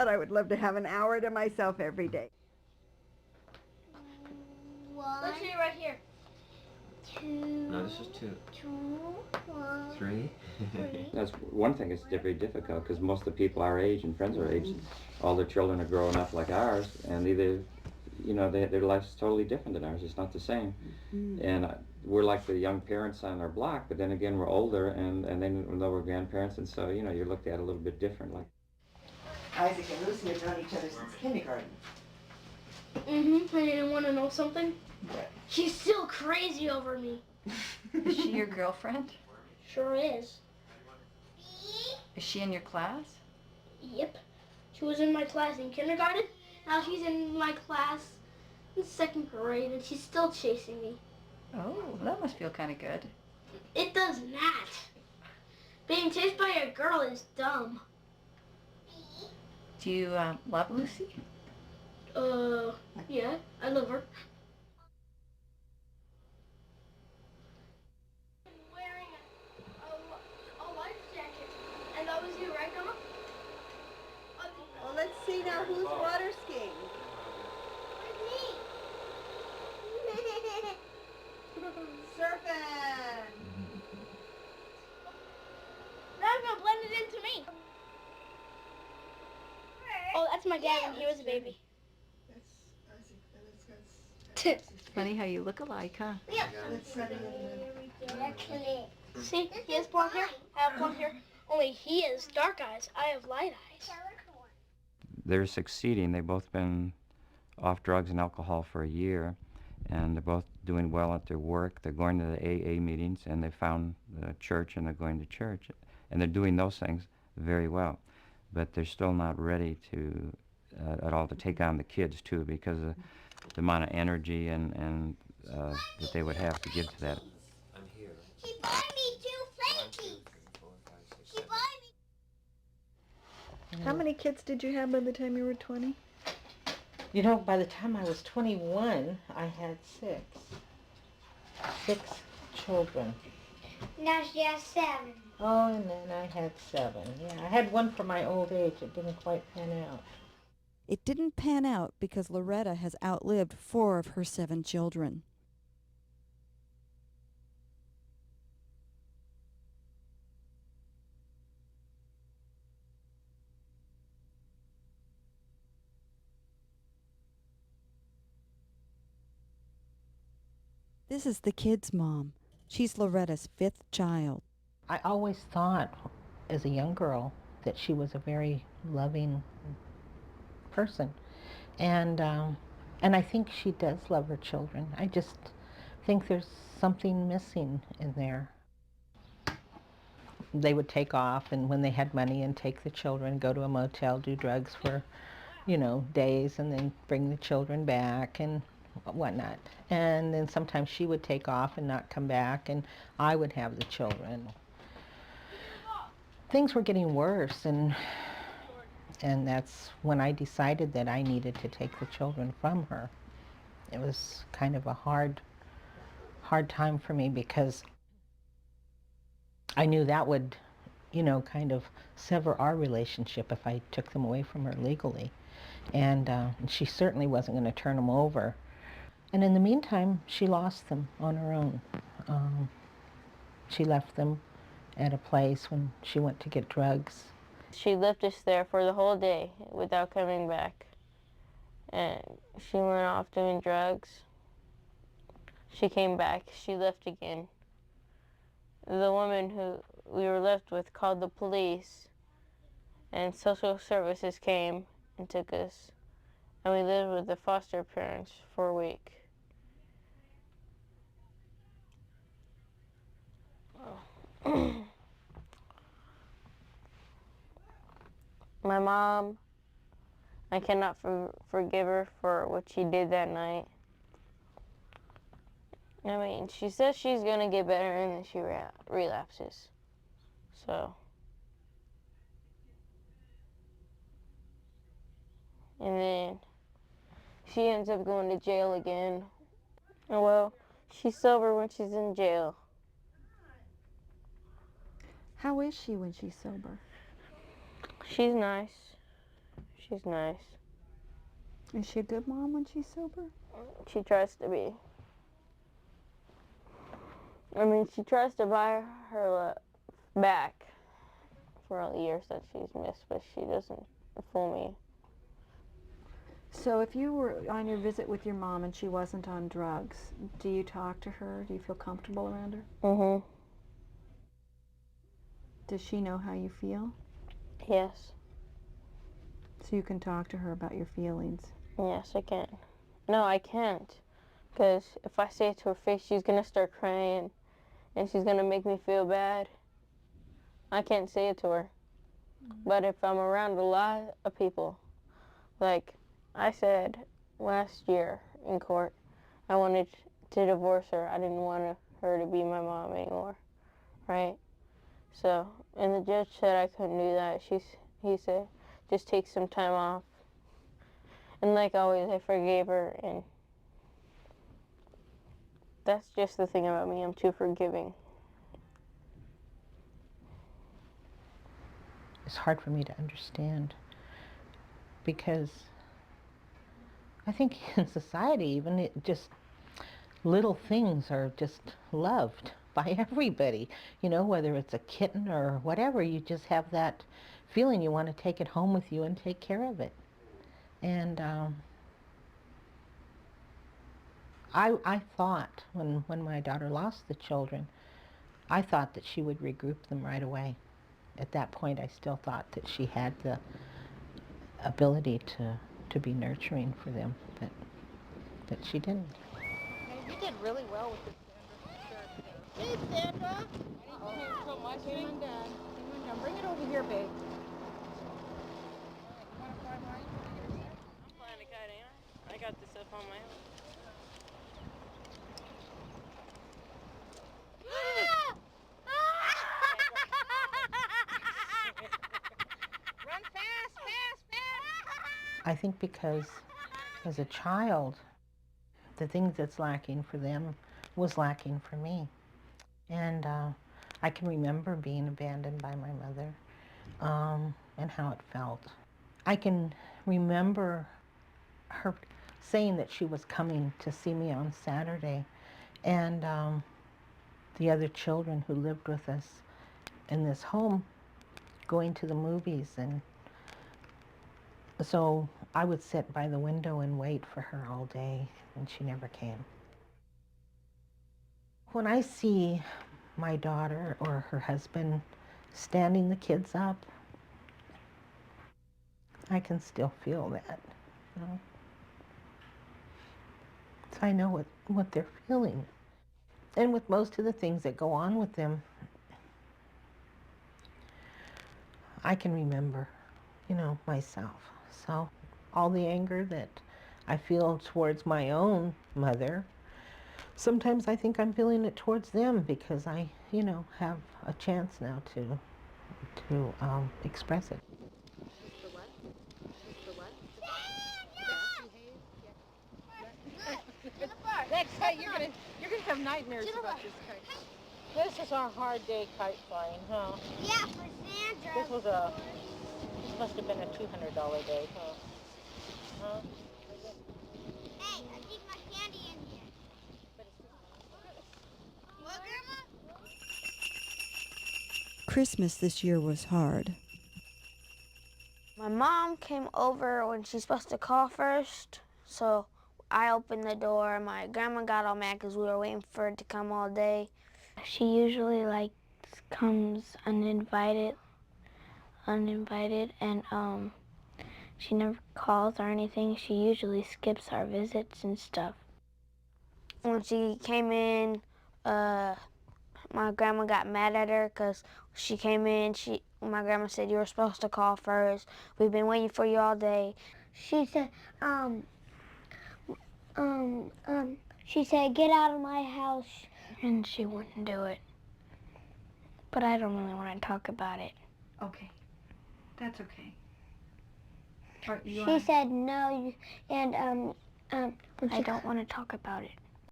But I would love to have an hour to myself every day. One. Let's see right here. Two. No, this is two. Two. One. Three. That's one thing. It's very difficult because most of the people our age and friends our age, all their children are growing up like ours, and either, you know, their life's totally different than ours. It's not the same, and we're like the young parents on our block. But then again, we're older, and then we're grandparents, and so you know, you're looked at a little bit different. Like Isaac and Lucy have known each other since kindergarten. Mm-hmm. I didn't want to know something. What? She's still crazy over me. Is she your girlfriend? Sure is. Is she in your class? Yep. She was in my class in kindergarten. Now she's in my class in second grade, and she's still chasing me. Oh, that must feel kind of good. It does not. Being chased by a girl is dumb. Do you love Lucy? Yeah, I love her. Wearing a life jacket, and that was you, right, Grandma? Well, let's see now who's water skiing. Surfing. That's gonna blend it into me. Oh, that's my dad when he was a baby. It's funny how you look alike, huh? See, he has blonde hair. I have blonde hair. Only he has dark eyes. I have light eyes. they're succeeding. They've both been off drugs and alcohol for a year, and they're both doing well at their work. They're going to the AA meetings, and they found the church, and they're going to church, and they're doing those things very well. But they're still not ready to at all to take on the kids too, because of the amount of energy and that they would have to give to that. I'm here. She bought me 2 Frankies. She bought me. How many kids did you have by the time you were 20? You know, by the time I was 21, I had 6. 6 children. Now she has 7. Oh, and then I had 7. Yeah, I had one for my old age. It didn't quite pan out. It didn't pan out because Loretta has outlived 4 of her 7 children. This is the kid's mom. She's Loretta's 5th child. I always thought, as a young girl, that she was a very loving person. And I think she does love her children. I just think there's something missing in there. They would take off, and when they had money, and take the children, go to a motel, do drugs for, you know, days, and then bring the children back and whatnot. And then sometimes she would take off and not come back, and I would have the children. Things were getting worse, and that's when I decided that I needed to take the children from her. It was kind of a hard time for me, because I knew that would, you know, kind of sever our relationship if I took them away from her legally. And she certainly wasn't going to turn them over. And in the meantime, she lost them on her own. She left them at a place when she went to get drugs. She left us there for the whole day without coming back. And she went off doing drugs. She came back, she left again. The woman who we were left with called the police, and social services came and took us. And we lived with the foster parents for a week. My mom, I cannot forgive her for what she did that night. I mean, she says she's going to get better, and then she relapses. So. And then she ends up going to jail again. Well, she's sober when she's in jail. How is she when she's sober? She's nice. She's nice. Is she a good mom when she's sober? She tries to be. I mean, she tries to buy her back for all the years that she's missed, but she doesn't fool me. So if you were on your visit with your mom and she wasn't on drugs, do you talk to her? Do you feel comfortable around her? Mm-hmm. Does she know how you feel? Yes. So you can talk to her about your feelings. Yes, I can. No, I can't. Because if I say it to her face, she's going to start crying. And she's going to make me feel bad. I can't say it to her. But if I'm around a lot of people, like I said last year in court, I wanted to divorce her. I didn't want her to be my mom anymore, right? So, and the judge said I couldn't do that. He said, just take some time off. And like always, I forgave her, and that's just the thing about me. I'm too forgiving. It's hard for me to understand because I think in society, even just little things are just loved by everybody. You know, whether it's a kitten or whatever, you just have that feeling you want to take it home with you and take care of it. And I thought when my daughter lost the children, I thought that she would regroup them right away. At that point, I still thought that she had the ability to be nurturing for them, but she didn't. You did really well with this, Sandra. Hey, Sandra. Came undone. Bring it over here, babe. I'm flying a kite, ain't I? I got this up on my own. Run fast, fast, fast. I think because as a child, the things that's lacking for them was lacking for me. And I can remember being abandoned by my mother and how it felt. I can remember her saying that she was coming to see me on Saturday, and the other children who lived with us in this home going to the movies. And so I would sit by the window and wait for her all day, and she never came. When I see my daughter or her husband standing the kids up, I can still feel that, you know? So I know what they're feeling. And with most of the things that go on with them, I can remember, you know, myself. So all the anger that I feel towards my own mother, sometimes I think I'm feeling it towards them because I, you know, have a chance now to express it. Next time you're gonna have nightmares about this kite. This is our hard day kite flying, huh? Yeah, for Sandra. This must have been a $200 day, huh? Huh? Hey, I keep my candy in here. What, Grandma? Christmas this year was hard. My mom came over when she's supposed to call first, so I opened the door. My grandma got all mad because we were waiting for her to come all day. She usually comes uninvited, and she never calls or anything. She usually skips our visits and stuff. When she came in, my grandma got mad at her because she came in. My grandma said, "You were supposed to call first. We've been waiting for you all day." She said, she said, "Get out of my house." And she wouldn't do it. But I don't really want to talk about it. Okay. That's okay. She said no, and I don't want to talk about it.